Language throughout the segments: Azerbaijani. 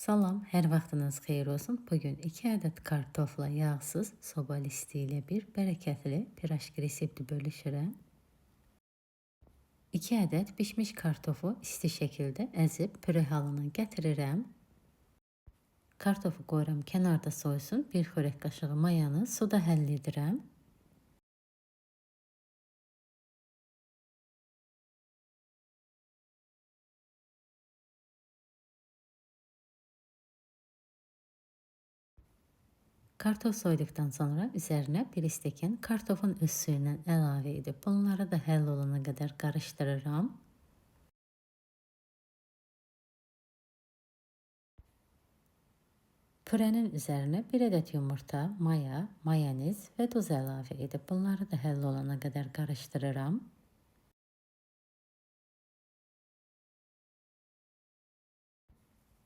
Salam, hər vaxtınız xeyir olsun. Bugün 2 ədəd kartofla yağsız soba listi ilə bir bərəkətli pirajki resepti bölüşürəm. 2 ədəd bişmiş kartofu isti şəkildə əzib püre halına gətirirəm. Kartofu qoyuram kənarda soysun. 1 xörək qaşığı mayanı suda həll edirəm. Kartof soyduktan sonra üzerine 1 stəkan kartofun öz suyundan əlavə edib bunları da həll olana qədər qarışdırıram. Pürenin üzerine 1 adet yumurta, maya, mayonez ve tuz əlavə edib bunları da həll olana qədər qarışdırıram.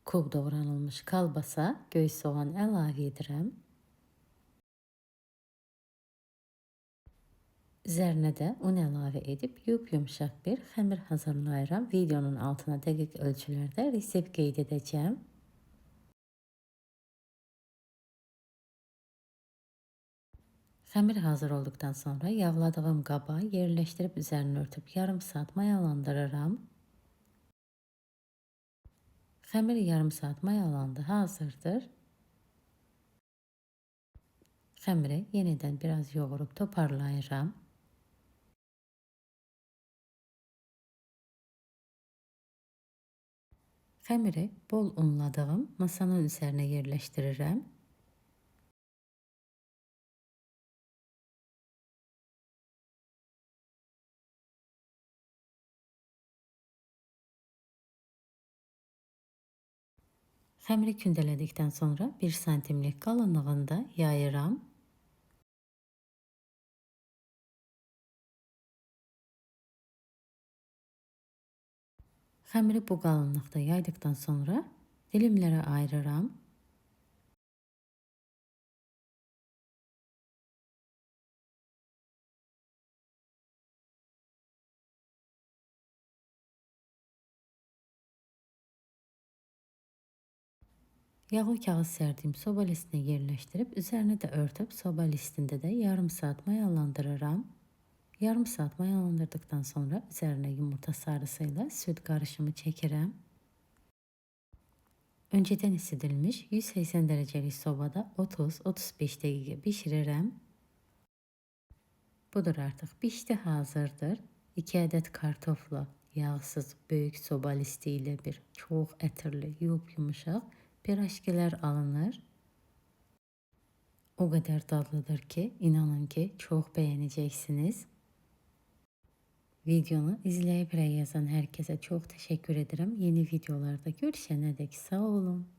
Kub doğranılmış kalbasa, göy soğan əlavə edirəm. Üzerine de un əlavə edib yumuşaq bir xəmir hazırlayıram. Videonun altına dəqiq ölçülərdə resept qeyd edəcəm. Xəmir hazır olduqdan sonra yağladığım qaba yerləşdirib üzərini örtüb yarım saat mayalandırıram. Xəmir yarım saat mayalandı, hazırdır. Xəmiri yenidən biraz yoğurup toparlayıram. Xəmiri bol unladığım masanın üzerine yerləşdirirəm. Xəmiri kündələdikdən sonra 1 santimlik qalınlığında yayıram. Xəmiri bu qalınlıqda yaydıktan sonra dilimlərə ayırıram. Yağlı kağıt serdiyim soba listine yerləşdirib üzərini də örtüb soba listində də yarım saat mayalandırıram. Yarım saat mayalandırdıktan sonra üzerine yumurta sarısıyla süt karışımı çəkirəm. Önceden isidilmiş 180 derecelik sobada 30-35 dəqiqə bişirirəm. Budur, artık pişti, hazırdır. 2 adet kartofla yağsız böyük soba listi ile bir çok ətirli, yumuşaq pirajkilər alınır. O kadar dadlıdır ki, inanın ki çok beğeneceksiniz. Videonu izleyip yazan herkese çok teşekkür ederim. Yeni videolarda görüşene dek sağ olun.